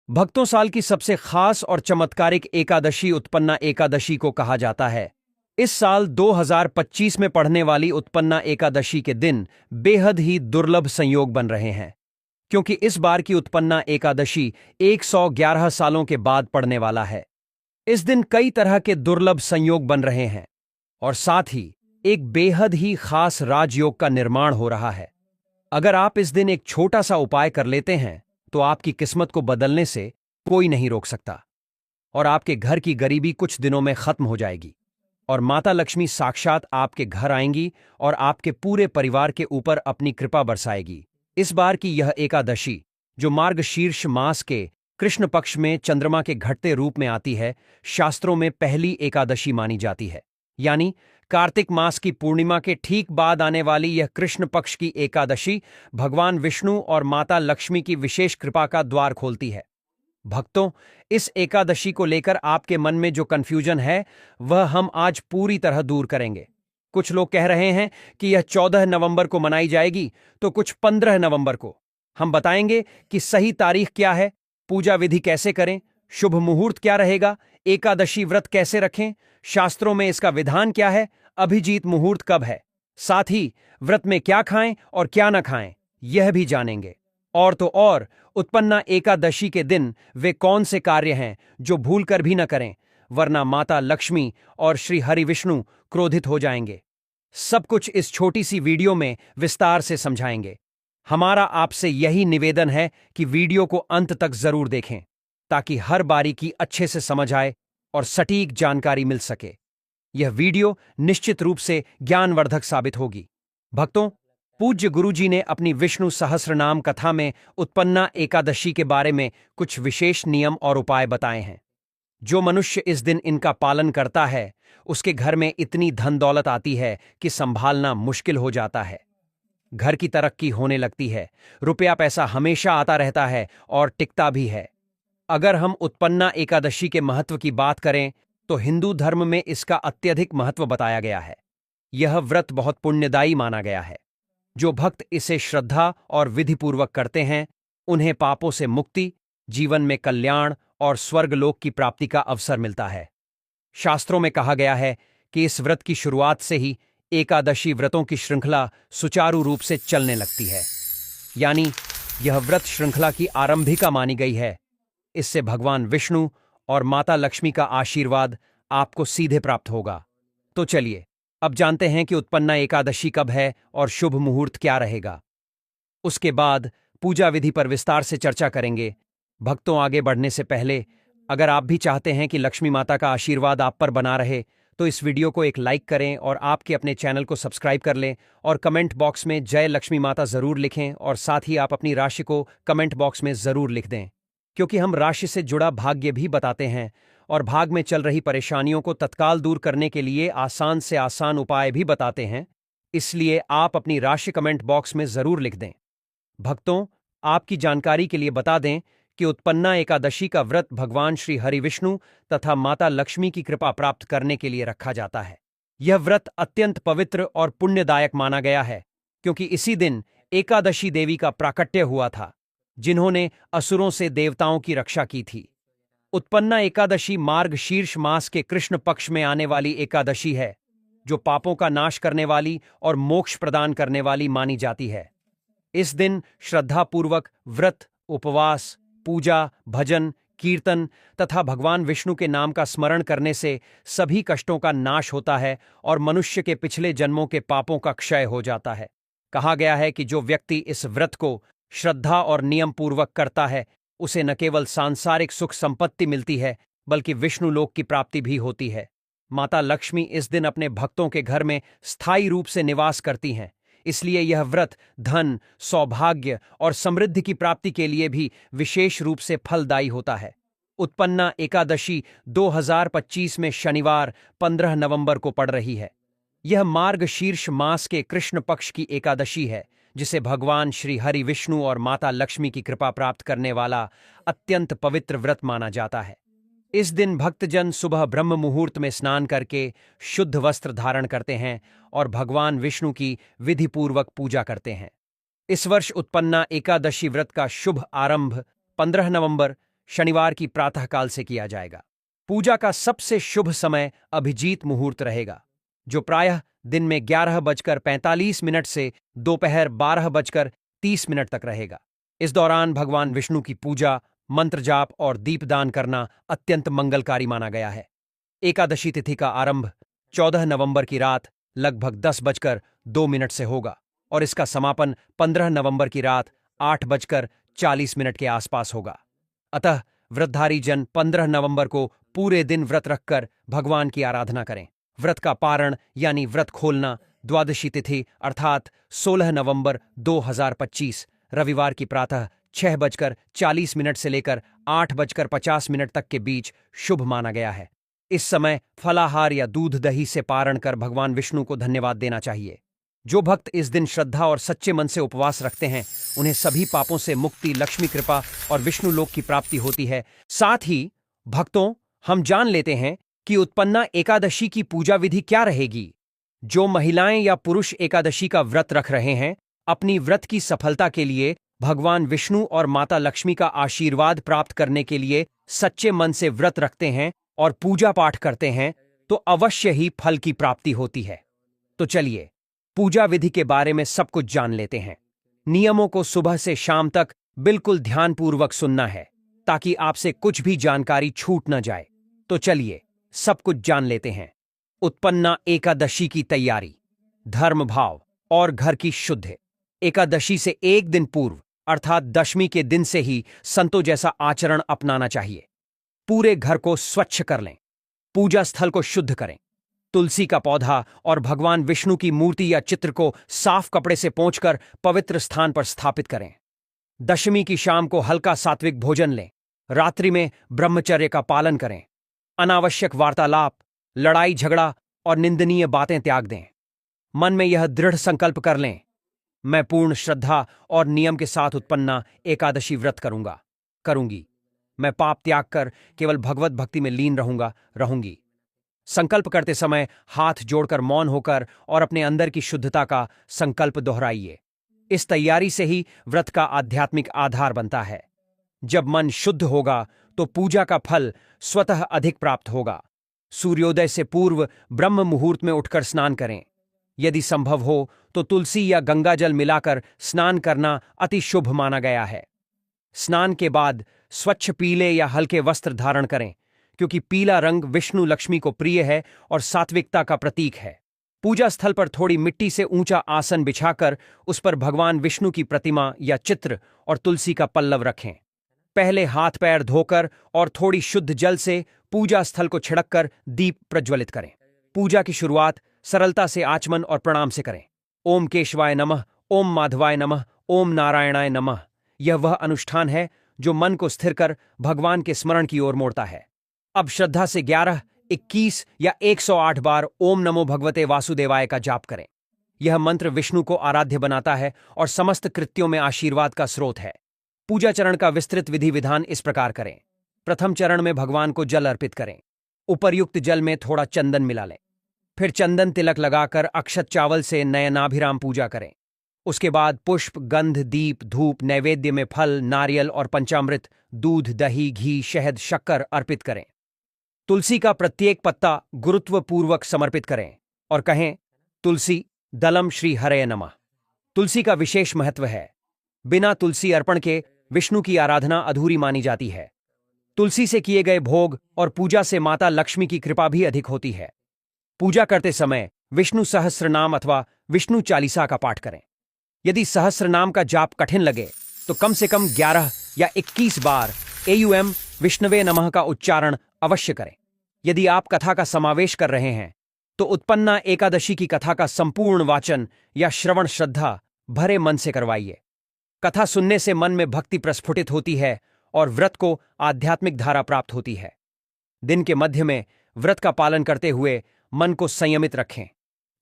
भक्तों, साल की सबसे खास और चमत्कारिक एकादशी उत्पन्ना एकादशी को कहा जाता है। इस साल 2025 में पढ़ने वाली उत्पन्ना एकादशी के दिन बेहद ही दुर्लभ संयोग बन रहे हैं, क्योंकि इस बार की उत्पन्ना एकादशी 111 सालों के बाद पड़ने वाला है। इस दिन कई तरह के दुर्लभ संयोग बन रहे हैं और साथ ही एक बेहद ही खास राजयोग का निर्माण हो रहा है। अगर आप इस दिन एक छोटा सा उपाय कर लेते हैं तो आपकी किस्मत को बदलने से कोई नहीं रोक सकता और आपके घर की गरीबी कुछ दिनों में खत्म हो जाएगी और माता लक्ष्मी साक्षात आपके घर आएंगी और आपके पूरे परिवार के ऊपर अपनी कृपा बरसाएगी। इस बार की यह एकादशी, जो मार्गशीर्ष मास के कृष्ण पक्ष में चंद्रमा के घटते रूप में आती है, शास्त्रों में पहली एकादशी मानी जाती है। यानी कार्तिक मास की पूर्णिमा के ठीक बाद आने वाली यह कृष्ण पक्ष की एकादशी भगवान विष्णु और माता लक्ष्मी की विशेष कृपा का द्वार खोलती है। भक्तों, इस एकादशी को लेकर आपके मन में जो कंफ्यूजन है वह हम आज पूरी तरह दूर करेंगे। कुछ लोग कह रहे हैं कि यह 14 नवंबर को मनाई जाएगी, तो कुछ 15 नवंबर को। हम बताएंगे कि सही तारीख क्या है, पूजा विधि कैसे करें, शुभ मुहूर्त क्या रहेगा, एकादशी व्रत कैसे रखें, शास्त्रों में इसका विधान क्या है, अभिजीत मुहूर्त कब है, साथ ही व्रत में क्या खाएं और क्या न खाएं, यह भी जानेंगे। और तो और, उत्पन्ना एकादशी के दिन वे कौन से कार्य हैं जो भूलकर भी न करें, वरना माता लक्ष्मी और श्री हरि विष्णु क्रोधित हो जाएंगे। सब कुछ इस छोटी सी वीडियो में विस्तार से समझाएंगे। हमारा आपसे यही निवेदन है कि वीडियो को अंत तक जरूर देखें, ताकि हर बारीकी अच्छे से समझ आए और सटीक जानकारी मिल सके। यह वीडियो निश्चित रूप से ज्ञानवर्धक साबित होगी। भक्तों, पूज्य गुरुजी ने अपनी विष्णु सहस्रनाम कथा में उत्पन्ना एकादशी के बारे में कुछ विशेष नियम और उपाय बताए हैं। जो मनुष्य इस दिन इनका पालन करता है, उसके घर में इतनी धन दौलत आती है कि संभालना मुश्किल हो जाता है। घर की तरक्की होने लगती है, रुपया पैसा हमेशा आता रहता है और टिकता भी है। अगर हम उत्पन्ना एकादशी के महत्व की बात करें तो हिंदू धर्म में इसका अत्यधिक महत्व बताया गया है। यह व्रत बहुत पुण्यदायी माना गया है। जो भक्त इसे श्रद्धा और विधिपूर्वक करते हैं, उन्हें पापों से मुक्ति, जीवन में कल्याण और स्वर्गलोक की प्राप्ति का अवसर मिलता है। शास्त्रों में कहा गया है कि इस व्रत की शुरुआत से ही एकादशी व्रतों की श्रृंखला सुचारू रूप से चलने लगती है। यानी यह व्रत श्रृंखला की आरंभिका मानी गई है। इससे भगवान विष्णु और माता लक्ष्मी का आशीर्वाद आपको सीधे प्राप्त होगा। तो चलिए अब जानते हैं कि उत्पन्ना एकादशी कब है और शुभ मुहूर्त क्या रहेगा। उसके बाद पूजा विधि पर विस्तार से चर्चा करेंगे। भक्तों, आगे बढ़ने से पहले अगर आप भी चाहते हैं कि लक्ष्मी माता का आशीर्वाद आप पर बना रहे, तो इस वीडियो को एक लाइक करें और आपके अपने चैनल को सब्सक्राइब कर लें और कमेंट बॉक्स में जय लक्ष्मी माता जरूर लिखें और साथ ही आप अपनी राशि को कमेंट बॉक्स में जरूर लिख दें, क्योंकि हम राशि से जुड़ा भाग्य भी बताते हैं और भाग में चल रही परेशानियों को तत्काल दूर करने के लिए आसान से आसान उपाय भी बताते हैं। इसलिए आप अपनी राशि कमेंट बॉक्स में जरूर लिख दें। भक्तों, आपकी जानकारी के लिए बता दें कि उत्पन्ना एकादशी का व्रत भगवान श्री हरि विष्णु तथा माता लक्ष्मी की कृपा प्राप्त करने के लिए रखा जाता है। यह व्रत अत्यंत पवित्र और पुण्यदायक माना गया है, क्योंकि इसी दिन एकादशी देवी का प्राकट्य हुआ था, जिन्होंने असुरों से देवताओं की रक्षा की थी। उत्पन्ना एकादशी मार्गशीर्ष मास के कृष्ण पक्ष में आने वाली एकादशी है, जो पापों का नाश करने वाली और मोक्ष प्रदान करने वाली मानी जाती है। इस दिन श्रद्धापूर्वक व्रत, उपवास, पूजा, भजन, कीर्तन तथा भगवान विष्णु के नाम का स्मरण करने से सभी कष्टों का नाश होता है और मनुष्य के पिछले जन्मों के पापों का क्षय हो जाता है। कहा गया है कि जो व्यक्ति इस व्रत को श्रद्धा और नियम पूर्वक करता है, उसे न केवल सांसारिक सुख संपत्ति मिलती है, बल्कि विष्णु लोक की प्राप्ति भी होती है। माता लक्ष्मी इस दिन अपने भक्तों के घर में स्थायी रूप से निवास करती हैं। इसलिए यह व्रत धन, सौभाग्य और समृद्धि की प्राप्ति के लिए भी विशेष रूप से फलदायी होता है। उत्पन्ना एकादशी 2025 में शनिवार 15 नवंबर को पड़ रही है। यह मार्गशीर्ष मास के कृष्ण पक्ष की एकादशी है, जिसे भगवान श्री हरि विष्णु और माता लक्ष्मी की कृपा प्राप्त करने वाला अत्यंत पवित्र व्रत माना जाता है। इस दिन भक्तजन सुबह ब्रह्म मुहूर्त में स्नान करके शुद्ध वस्त्र धारण करते हैं और भगवान विष्णु की विधिपूर्वक पूजा करते हैं। इस वर्ष उत्पन्ना एकादशी व्रत का शुभ आरंभ 15 नवंबर शनिवार की प्रातःकाल से किया जाएगा। पूजा का सबसे शुभ समय अभिजीत मुहूर्त रहेगा, जो प्रायः दिन में 11:45 से दोपहर 12:30 तक रहेगा। इस दौरान भगवान विष्णु की पूजा, मंत्र जाप और दीपदान करना अत्यंत मंगलकारी माना गया है। एकादशी तिथि का आरंभ 14 नवंबर की रात लगभग 10:02 से होगा और इसका समापन 15 नवंबर की रात 8:40 के आसपास होगा। अतः व्रतधारी जन 15 नवंबर को पूरे दिन व्रत रखकर भगवान की आराधना करें। व्रत का पारण यानी व्रत खोलना द्वादशी तिथि अर्थात 16 नवंबर 2025 रविवार की प्रातः 6:40 से लेकर 8:50 तक के बीच शुभ माना गया है। इस समय फलाहार या दूध दही से पारण कर भगवान विष्णु को धन्यवाद देना चाहिए। जो भक्त इस दिन श्रद्धा और सच्चे मन से उपवास रखते हैं, उन्हें सभी पापों से मुक्ति, लक्ष्मी कृपा और विष्णु लोक की प्राप्ति होती है। साथ ही भक्तों, हम जान लेते हैं कि उत्पन्ना एकादशी की पूजा विधि क्या रहेगी। जो महिलाएं या पुरुष एकादशी का व्रत रख रहे हैं, अपनी व्रत की सफलता के लिए भगवान विष्णु और माता लक्ष्मी का आशीर्वाद प्राप्त करने के लिए सच्चे मन से व्रत रखते हैं और पूजा पाठ करते हैं, तो अवश्य ही फल की प्राप्ति होती है। तो चलिए पूजा विधि के बारे में सब कुछ जान लेते हैं। नियमों को सुबह से शाम तक बिल्कुल ध्यानपूर्वक सुनना है, ताकि आपसे कुछ भी जानकारी छूट न जाए। तो चलिए सब कुछ जान लेते हैं। उत्पन्ना एकादशी की तैयारी, धर्म भाव और घर की शुद्ध। एकादशी से एक दिन पूर्व अर्थात दशमी के दिन से ही संतों जैसा आचरण अपनाना चाहिए। पूरे घर को स्वच्छ कर लें, पूजा स्थल को शुद्ध करें, तुलसी का पौधा और भगवान विष्णु की मूर्ति या चित्र को साफ कपड़े से पोंछकर पवित्र स्थान पर स्थापित करें। दशमी की शाम को हल्का सात्विक भोजन लें। रात्रि में ब्रह्मचर्य का पालन करें। अनावश्यक वार्तालाप, लड़ाई झगड़ा और निंदनीय बातें त्याग दें। मन में यह दृढ़ संकल्प कर लें, मैं पूर्ण श्रद्धा और नियम के साथ उत्पन्ना एकादशी व्रत करूंगी। मैं पाप त्याग कर केवल भगवत भक्ति में लीन रहूंगी। संकल्प करते समय हाथ जोड़कर मौन होकर और अपने अंदर की शुद्धता का संकल्प दोहराइए। इस तैयारी से ही व्रत का आध्यात्मिक आधार बनता है। जब मन शुद्ध होगा तो पूजा का फल स्वतः अधिक प्राप्त होगा। सूर्योदय से पूर्व ब्रह्म मुहूर्त में उठकर स्नान करें। यदि संभव हो तो तुलसी या गंगाजल मिलाकर स्नान करना अति शुभ माना गया है। स्नान के बाद स्वच्छ पीले या हल्के वस्त्र धारण करें, क्योंकि पीला रंग विष्णु लक्ष्मी को प्रिय है और सात्विकता का प्रतीक है। पूजा स्थल पर थोड़ी मिट्टी से ऊंचा आसन बिछाकर उस पर भगवान विष्णु की प्रतिमा या चित्र और तुलसी का पल्लव रखें। पहले हाथ पैर धोकर और थोड़ी शुद्ध जल से पूजा स्थल को छिड़ककर दीप प्रज्वलित करें। पूजा की शुरुआत सरलता से आचमन और प्रणाम से करें। ओम केशवाय नमः, ओम माधवाय नमः, ओम नारायणाय नमः। यह वह अनुष्ठान है जो मन को स्थिर कर भगवान के स्मरण की ओर मोड़ता है। अब श्रद्धा से 11, 21 या 108 बार ओम नमो भगवते वासुदेवाय का जाप करें। यह मंत्र विष्णु को आराध्य बनाता है और समस्त कृत्यों में आशीर्वाद का स्रोत है। पूजा चरण का विस्तृत विधि विधान इस प्रकार करें। प्रथम चरण में भगवान को जल अर्पित करें। उपर्युक्त जल में थोड़ा चंदन मिला लें। फिर चंदन तिलक लगाकर अक्षत चावल से नयनाभिराम पूजा करें। उसके बाद पुष्प, गंध, दीप, धूप, नैवेद्य में फल, नारियल और पंचामृत, दूध, दही, घी, शहद, शक्कर अर्पित करें। तुलसी का प्रत्येक पत्ता गुरुत्वपूर्वक समर्पित करें और कहें, तुलसी दलम श्री हरये नमः। तुलसी का विशेष महत्व है। बिना तुलसी अर्पण के विष्णु की आराधना अधूरी मानी जाती है। तुलसी से किए गए भोग और पूजा से माता लक्ष्मी की कृपा भी अधिक होती है। पूजा करते समय विष्णु सहस्रनाम अथवा विष्णु चालीसा का पाठ करें। यदि सहस्रनाम का जाप कठिन लगे तो कम से कम 11 या 21 बार एयुएम विष्णवे नमः का उच्चारण अवश्य करें। यदि आप कथा का समावेश कर रहे हैं तो उत्पन्ना एकादशी की कथा का संपूर्ण वाचन या श्रवण श्रद्धा भरे मन से करवाइए। कथा सुनने से मन में भक्ति प्रस्फुटित होती है और व्रत को आध्यात्मिक धारा प्राप्त होती है। दिन के मध्य में व्रत का पालन करते हुए मन को संयमित रखें।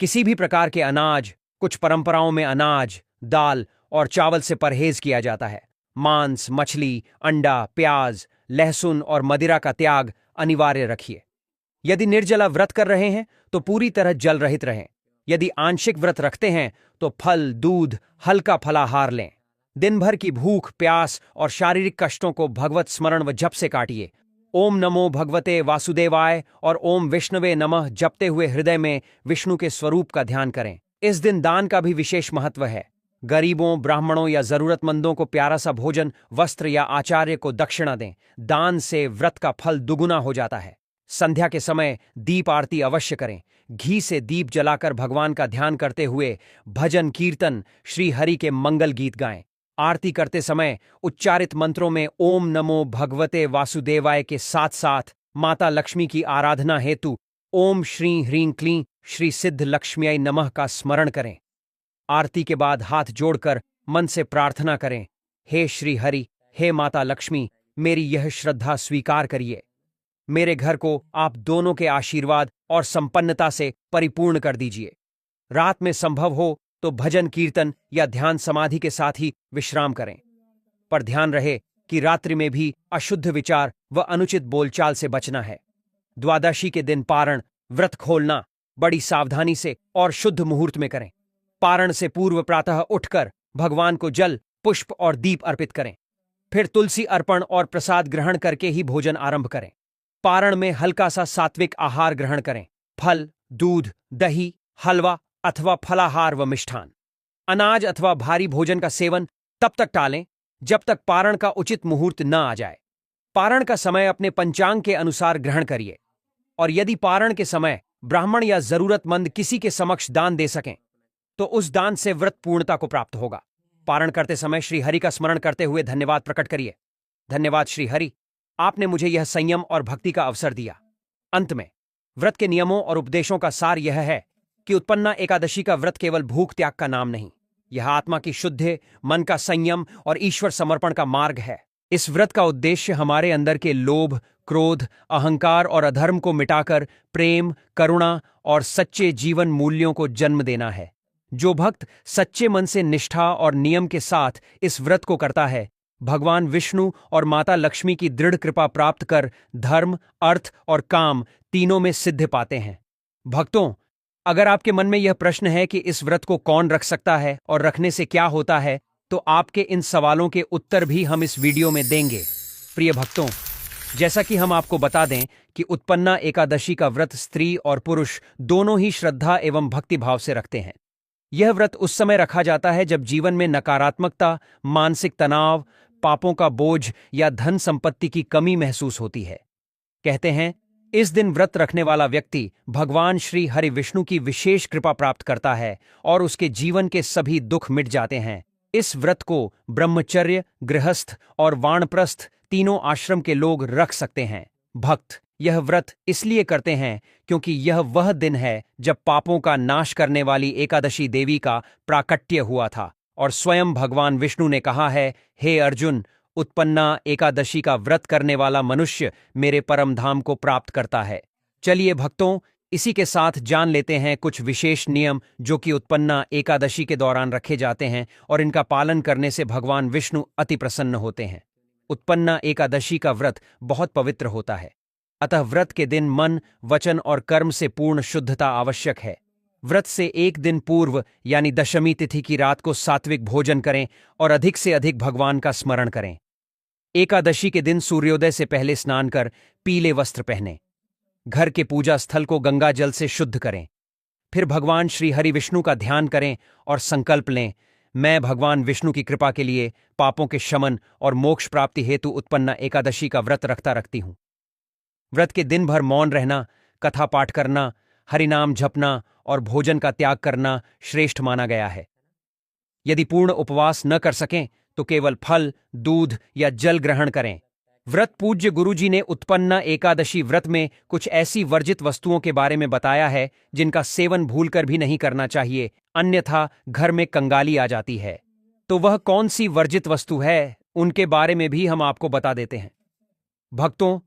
किसी भी प्रकार के अनाज, कुछ परंपराओं में अनाज, दाल और चावल से परहेज किया जाता है। मांस, मछली, अंडा, प्याज, लहसुन और मदिरा का त्याग अनिवार्य रखिए। यदि निर्जला व्रत कर रहे हैं तो पूरी तरह जल रहित रहें। यदि आंशिक व्रत रखते हैं तो फल, दूध, हल्का फलाहार लें। दिन भर की भूख, प्यास और शारीरिक कष्टों को भगवत स्मरण व जप से काटिए। ओम नमो भगवते वासुदेवाय और ओम विष्णवे नमः जपते हुए हृदय में विष्णु के स्वरूप का ध्यान करें। इस दिन दान का भी विशेष महत्व है। गरीबों, ब्राह्मणों या जरूरतमंदों को प्यारा सा भोजन, वस्त्र या आचार्य को दक्षिणा दें। दान से व्रत का फल दुगुना हो जाता है। संध्या के समय दीप आरती अवश्य करें। घी से दीप जलाकर भगवान का ध्यान करते हुए भजन कीर्तन, श्री हरि के मंगल गीत गाएं। आरती करते समय उच्चारित मंत्रों में ओम नमो भगवते वासुदेवाय के साथ साथ माता लक्ष्मी की आराधना हेतु ओम श्री ह्रीं क्लीं श्री सिद्ध लक्ष्म्यै नमः का स्मरण करें। आरती के बाद हाथ जोड़कर मन से प्रार्थना करें, हे श्री हरि, हे माता लक्ष्मी, मेरी यह श्रद्धा स्वीकार करिए। मेरे घर को आप दोनों के आशीर्वाद और संपन्नता से परिपूर्ण कर दीजिए। रात में संभव हो तो भजन कीर्तन या ध्यान समाधि के साथ ही विश्राम करें, पर ध्यान रहे कि रात्रि में भी अशुद्ध विचार व अनुचित बोलचाल से बचना है। द्वादशी के दिन पारण, व्रत खोलना बड़ी सावधानी से और शुद्ध मुहूर्त में करें। पारण से पूर्व प्रातः उठकर भगवान को जल, पुष्प और दीप अर्पित करें। फिर तुलसी अर्पण और प्रसाद ग्रहण करके ही भोजन आरंभ करें। पारण में हल्का सा सात्विक आहार ग्रहण करें। फल, दूध, दही, हलवा अथवा फलाहार व मिष्ठान। अनाज अथवा भारी भोजन का सेवन तब तक टालें जब तक पारण का उचित मुहूर्त न आ जाए। पारण का समय अपने पंचांग के अनुसार ग्रहण करिए, और यदि पारण के समय ब्राह्मण या जरूरतमंद किसी के समक्ष दान दे सकें तो उस दान से व्रत पूर्णता को प्राप्त होगा। पारण करते समय श्री हरि का स्मरण करते हुए धन्यवाद प्रकट करिए। धन्यवाद श्री हरि, आपने मुझे यह संयम और भक्ति का अवसर दिया। अंत में व्रत के नियमों और उपदेशों का सार यह है कि उत्पन्ना एकादशी का व्रत केवल भूख त्याग का नाम नहीं, यह आत्मा की शुद्धि, मन का संयम और ईश्वर समर्पण का मार्ग है। इस व्रत का उद्देश्य हमारे अंदर के लोभ, क्रोध, अहंकार और अधर्म को मिटाकर प्रेम, करुणा और सच्चे जीवन मूल्यों को जन्म देना है। जो भक्त सच्चे मन से निष्ठा और नियम के साथ इस व्रत को करता है, भगवान विष्णु और माता लक्ष्मी की दृढ़ कृपा प्राप्त कर धर्म, अर्थ और काम तीनों में सिद्धि पाते हैं। भक्तों, अगर आपके मन में यह प्रश्न है कि इस व्रत को कौन रख सकता है और रखने से क्या होता है, तो आपके इन सवालों के उत्तर भी हम इस वीडियो में देंगे। प्रिय भक्तों, जैसा कि हम आपको बता दें कि उत्पन्ना एकादशी का व्रत स्त्री और पुरुष दोनों ही श्रद्धा एवं भक्ति भाव से रखते हैं। यह व्रत उस समय रखा जाता है जब जीवन में नकारात्मकता, मानसिक तनाव, पापों का बोझ या धन संपत्ति की कमी महसूस होती है। कहते हैं, इस दिन व्रत रखने वाला व्यक्ति भगवान श्री हरि विष्णु की विशेष कृपा प्राप्त करता है और उसके जीवन के सभी दुख मिट जाते हैं। इस व्रत को ब्रह्मचर्य, गृहस्थ और वानप्रस्थ तीनों आश्रम के लोग रख सकते हैं। भक्त यह व्रत इसलिए करते हैं क्योंकि यह वह दिन है जब पापों का नाश करने वाली एकादशी देवी का प्राकट्य हुआ था और स्वयं भगवान विष्णु ने कहा है, हे अर्जुन, उत्पन्ना एकादशी का व्रत करने वाला मनुष्य मेरे परम धाम को प्राप्त करता है। चलिए भक्तों, इसी के साथ जान लेते हैं कुछ विशेष नियम जो कि उत्पन्ना एकादशी के दौरान रखे जाते हैं और इनका पालन करने से भगवान विष्णु अति प्रसन्न होते हैं। उत्पन्ना एकादशी का व्रत बहुत पवित्र होता है, अतः व्रत के दिन मन, वचन और कर्म से पूर्ण शुद्धता आवश्यक है। व्रत से एक दिन पूर्व यानी दशमी तिथि की रात को सात्विक भोजन करें और अधिक से अधिक भगवान का स्मरण करें। एकादशी के दिन सूर्योदय से पहले स्नान कर पीले वस्त्र पहनें। घर के पूजा स्थल को गंगा जल से शुद्ध करें। फिर भगवान श्री हरि विष्णु का ध्यान करें और संकल्प लें, मैं भगवान विष्णु की कृपा के लिए पापों के शमन और मोक्ष प्राप्ति हेतु उत्पन्ना एकादशी का व्रत रखती हूं। व्रत के दिन भर मौन रहना, कथा पाठ करना, हरिनाम जपना और भोजन का त्याग करना श्रेष्ठ माना गया है। यदि पूर्ण उपवास न कर सकें तो केवल फल, दूध या जल ग्रहण करें। व्रत पूज्य गुरुजी ने उत्पन्ना एकादशी व्रत में कुछ ऐसी वर्जित वस्तुओं के बारे में बताया है जिनका सेवन भूलकर भी नहीं करना चाहिए, अन्यथा घर में कंगाली आ जाती है। तो वह कौन सी वर्जित वस्तु है, उनके बारे में भी हम आपको बता देते हैं। भक्तों,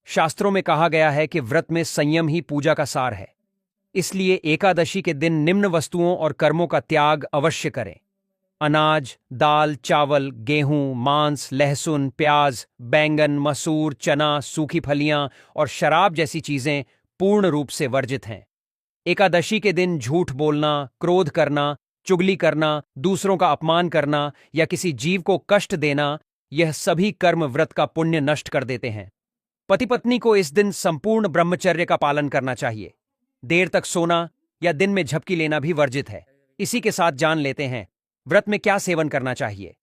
शास्त्रों में कहा गया है कि व्रत में संयम ही पूजा का सार है, इसलिए एकादशी के दिन निम्न वस्तुओं और कर्मों का त्याग अवश्य करें। अनाज, दाल, चावल, गेहूं, मांस, लहसुन, प्याज, बैंगन, मसूर, चना, सूखी फलियां और शराब जैसी चीजें पूर्ण रूप से वर्जित हैं। एकादशी के दिन झूठ बोलना, क्रोध करना, चुगली करना, दूसरों का अपमान करना या किसी जीव को कष्ट देना, यह सभी कर्म व्रत का पुण्य नष्ट कर देते हैं। पति पत्नी को इस दिन संपूर्ण ब्रह्मचर्य का पालन करना चाहिए। देर तक सोना या दिन में झपकी लेना भी वर्जित है। इसी के साथ जान लेते हैं व्रत में क्या सेवन करना चाहिए।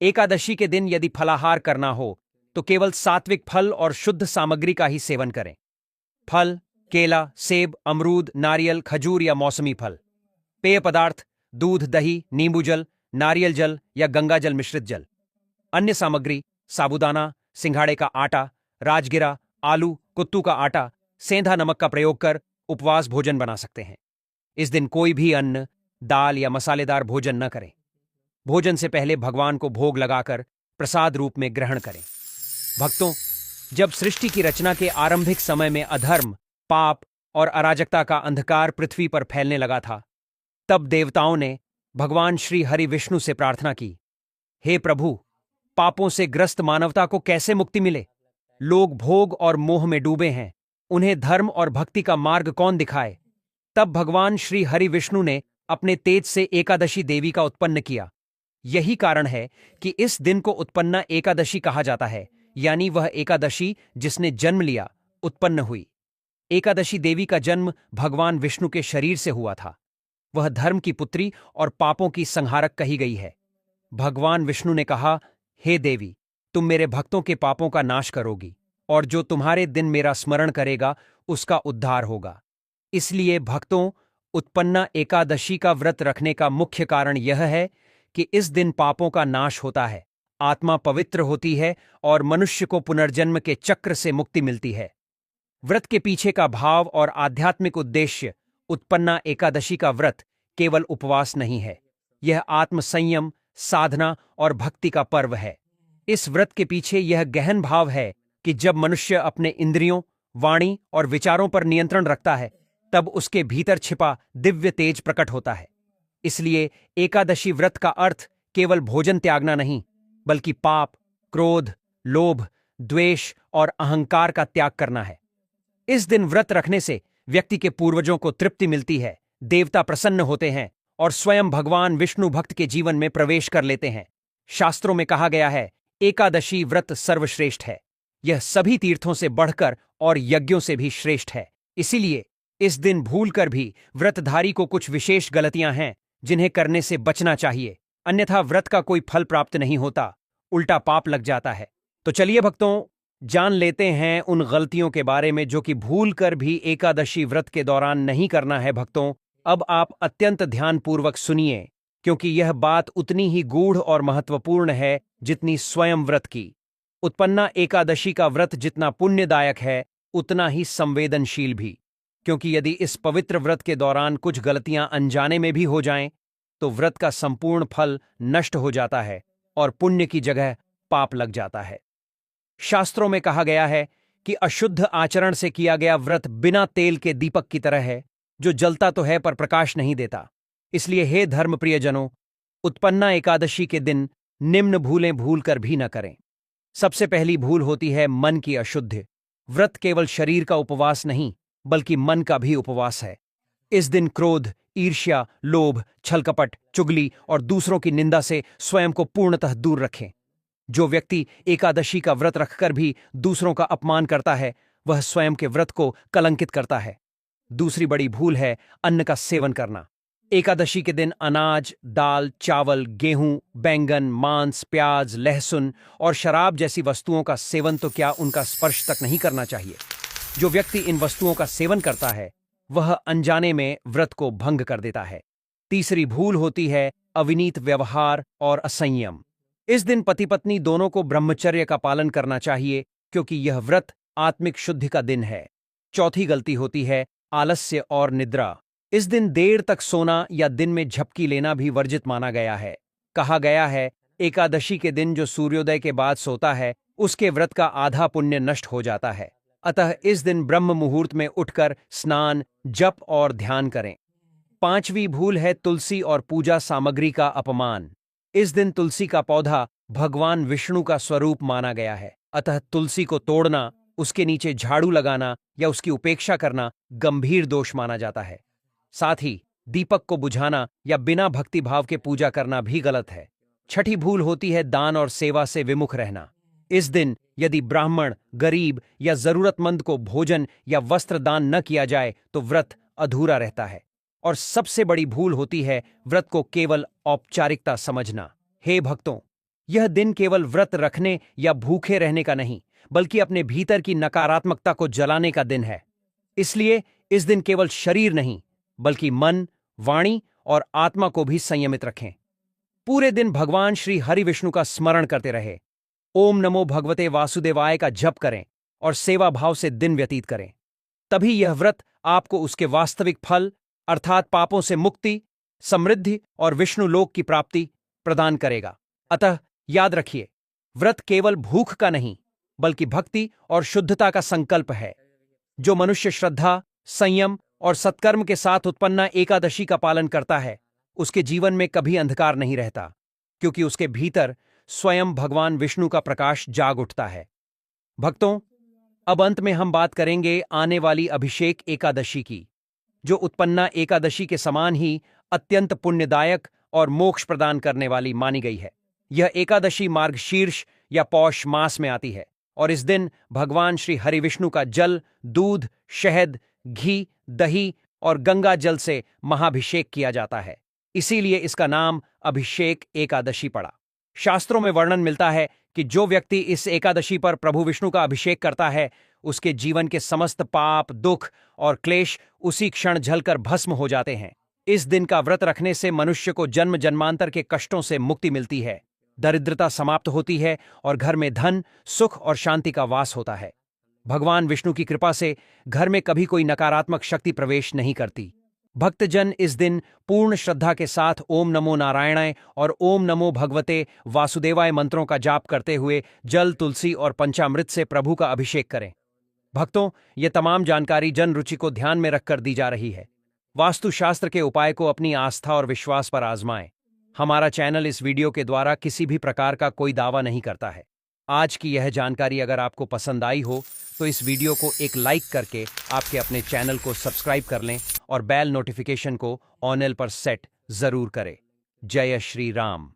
एकादशी के दिन यदि फलाहार करना हो तो केवल सात्विक फल और शुद्ध सामग्री का ही सेवन करें। फल, केला, सेब, अमरूद, नारियल, खजूर या मौसमी फल। पेय पदार्थ, दूध, दही, नींबू जल, नारियल जल या गंगा जल मिश्रित जल। अन्य सामग्री, साबूदाना, सिंघाड़े का आटा, राजगिरा, आलू, कुत्तू का आटा, सेंधा नमक का प्रयोग कर उपवास भोजन बना सकते हैं। इस दिन कोई भी अन्न, दाल या मसालेदार भोजन न करें। भोजन से पहले भगवान को भोग लगाकर प्रसाद रूप में ग्रहण करें। भक्तों, जब सृष्टि की रचना के आरंभिक समय में अधर्म, पाप और अराजकता का अंधकार पृथ्वी पर फैलने लगा था, तब देवताओं ने भगवान श्री हरि विष्णु से प्रार्थना की, हे प्रभु, पापों से ग्रस्त मानवता को कैसे मुक्ति मिले? लोग भोग और मोह में डूबे हैं, उन्हें धर्म और भक्ति का मार्ग कौन दिखाए? तब भगवान श्री हरि विष्णु ने अपने तेज से एकादशी देवी का उत्पन्न किया। यही कारण है कि इस दिन को उत्पन्ना एकादशी कहा जाता है, यानी वह एकादशी जिसने जन्म लिया, उत्पन्न हुई। एकादशी देवी का जन्म भगवान विष्णु के शरीर से हुआ था। वह धर्म की पुत्री और पापों की संहारक कही गई है। भगवान विष्णु ने कहा, हे देवी, तुम मेरे भक्तों के पापों का नाश करोगी और जो तुम्हारे दिन मेरा स्मरण करेगा उसका उद्धार होगा। इसलिए भक्तों, उत्पन्ना एकादशी का व्रत रखने का मुख्य कारण यह है कि इस दिन पापों का नाश होता है, आत्मा पवित्र होती है और मनुष्य को पुनर्जन्म के चक्र से मुक्ति मिलती है। व्रत के पीछे का भाव और आध्यात्मिक उद्देश्य, उत्पन्ना एकादशी का व्रत केवल उपवास नहीं है, यह आत्मसंयम, साधना और भक्ति का पर्व है। इस व्रत के पीछे यह गहन भाव है कि जब मनुष्य अपने इंद्रियों, वाणी और विचारों पर नियंत्रण रखता है, तब उसके भीतर छिपा दिव्य तेज प्रकट होता है। इसलिए एकादशी व्रत का अर्थ केवल भोजन त्यागना नहीं, बल्कि पाप, क्रोध, लोभ, द्वेष और अहंकार का त्याग करना है। इस दिन व्रत रखने से व्यक्ति के पूर्वजों को तृप्ति मिलती है, देवता प्रसन्न होते हैं और स्वयं भगवान विष्णु भक्त के जीवन में प्रवेश कर लेते हैं। शास्त्रों में कहा गया है, एकादशी व्रत सर्वश्रेष्ठ है। यह सभी तीर्थों से बढ़कर और यज्ञों से भी श्रेष्ठ है। इसीलिए इस दिन भूलकर भी व्रतधारी को कुछ विशेष गलतियां हैं जिन्हें करने से बचना चाहिए, अन्यथा व्रत का कोई फल प्राप्त नहीं होता, उल्टा पाप लग जाता है। तो चलिए भक्तों, जान लेते हैं उन गलतियों के बारे में जो कि भूलकर भी एकादशी व्रत के दौरान नहीं करना है। भक्तों, अब आप अत्यंत ध्यानपूर्वक सुनिए, क्योंकि यह बात उतनी ही गूढ़ और महत्वपूर्ण है जितनी स्वयं व्रत की। उत्पन्ना एकादशी का व्रत जितना पुण्यदायक है, उतना ही संवेदनशील भी, क्योंकि यदि इस पवित्र व्रत के दौरान कुछ गलतियां अनजाने में भी हो जाएं, तो व्रत का संपूर्ण फल नष्ट हो जाता है और पुण्य की जगह पाप लग जाता है। शास्त्रों में कहा गया है कि अशुद्ध आचरण से किया गया व्रत बिना तेल के दीपक की तरह है, जो जलता तो है पर प्रकाश नहीं देता। इसलिए हे धर्म प्रियजनों, उत्पन्ना एकादशी के दिन निम्न भूलें भूलकर भी न करें। सबसे पहली भूल होती है मन की अशुद्धि। व्रत केवल शरीर का उपवास नहीं, बल्कि मन का भी उपवास है। इस दिन क्रोध, ईर्ष्या, लोभ, छलकपट, चुगली और दूसरों की निंदा से स्वयं को पूर्णतः दूर रखें। जो व्यक्ति एकादशी का व्रत रखकर भी दूसरों का अपमान करता है, वह स्वयं के व्रत को कलंकित करता है। दूसरी बड़ी भूल है अन्न का सेवन करना। एकादशी के दिन अनाज, दाल, चावल, गेहूं, बैंगन, मांस, प्याज, लहसुन और शराब जैसी वस्तुओं का सेवन तो क्या, उनका स्पर्श तक नहीं करना चाहिए। जो व्यक्ति इन वस्तुओं का सेवन करता है, वह अनजाने में व्रत को भंग कर देता है। तीसरी भूल होती है अविनीत व्यवहार और असंयम। इस दिन पति पत्नी दोनों को ब्रह्मचर्य का पालन करना चाहिए, क्योंकि यह व्रत आत्मिक शुद्धि का दिन है। चौथी गलती होती है आलस्य और निद्रा। इस दिन देर तक सोना या दिन में झपकी लेना भी वर्जित माना गया है। कहा गया है, एकादशी के दिन जो सूर्योदय के बाद सोता है, उसके व्रत का आधा पुण्य नष्ट हो जाता है। अतः इस दिन ब्रह्म मुहूर्त में उठकर स्नान, जप और ध्यान करें। पांचवी भूल है तुलसी और पूजा सामग्री का अपमान। इस दिन तुलसी का पौधा भगवान विष्णु का स्वरूप माना गया है, अतः तुलसी को तोड़ना, उसके नीचे झाड़ू लगाना या उसकी उपेक्षा करना गंभीर दोष माना जाता है। साथ ही दीपक को बुझाना या बिना भक्ति भाव के पूजा करना भी गलत है। छठी भूल होती है दान और सेवा से विमुख रहना। इस दिन यदि ब्राह्मण, गरीब या जरूरतमंद को भोजन या वस्त्र दान न किया जाए तो व्रत अधूरा रहता है। और सबसे बड़ी भूल होती है व्रत को केवल औपचारिकता समझना। हे भक्तों, यह दिन केवल व्रत रखने या भूखे रहने का नहीं, बल्कि अपने भीतर की नकारात्मकता को जलाने का दिन है। इसलिए इस दिन केवल शरीर नहीं, बल्कि मन, वाणी और आत्मा को भी संयमित रखें। पूरे दिन भगवान श्री हरि विष्णु का स्मरण करते रहे। ओम नमो भगवते वासुदेवाय का जप करें और सेवा भाव से दिन व्यतीत करें। तभी यह व्रत आपको उसके वास्तविक फल अर्थात पापों से मुक्ति, समृद्धि और विष्णु लोक की प्राप्ति प्रदान करेगा। अतः याद रखिए, व्रत केवल भूख का नहीं, बल्कि भक्ति और शुद्धता का संकल्प है। जो मनुष्य श्रद्धा, संयम और सत्कर्म के साथ उत्पन्ना एकादशी का पालन करता है, उसके जीवन में कभी अंधकार नहीं रहता, क्योंकि उसके भीतर स्वयं भगवान विष्णु का प्रकाश जाग उठता है। भक्तों, अब अंत में हम बात करेंगे आने वाली अभिषेक एकादशी की, जो उत्पन्ना एकादशी के समान ही अत्यंत पुण्यदायक और मोक्ष प्रदान करने वाली मानी गई है। यह एकादशी मार्गशीर्ष या पौष मास में आती है और इस दिन भगवान श्री हरि विष्णु का जल, दूध, शहद, घी, दही और गंगा जल से महाभिषेक किया जाता है। इसीलिए इसका नाम अभिषेक एकादशी पड़ा। शास्त्रों में वर्णन मिलता है कि जो व्यक्ति इस एकादशी पर प्रभु विष्णु का अभिषेक करता है, उसके जीवन के समस्त पाप, दुख और क्लेश उसी क्षण जलकर भस्म हो जाते हैं। इस दिन का व्रत रखने से मनुष्य को जन्म जन्मांतर के कष्टों से मुक्ति मिलती है, दरिद्रता समाप्त होती है और घर में धन, सुख और शांति का वास होता है। भगवान विष्णु की कृपा से घर में कभी कोई नकारात्मक शक्ति प्रवेश नहीं करती। भक्तजन इस दिन पूर्ण श्रद्धा के साथ ओम नमो नारायणाय और ओम नमो भगवते वासुदेवाय मंत्रों का जाप करते हुए जल, तुलसी और पंचामृत से प्रभु का अभिषेक करें। भक्तों, ये तमाम जानकारी जन रुचि को ध्यान में रखकर दी जा रही है। वास्तुशास्त्र के उपाय को अपनी आस्था और विश्वास पर आजमाएं। हमारा चैनल इस वीडियो के द्वारा किसी भी प्रकार का कोई दावा नहीं करता है। आज की यह जानकारी अगर आपको पसंद आई हो तो इस वीडियो को एक लाइक करके आपके अपने चैनल को सब्सक्राइब कर लें और बेल नोटिफिकेशन को ऑन पर सेट जरूर करें। जय श्री राम।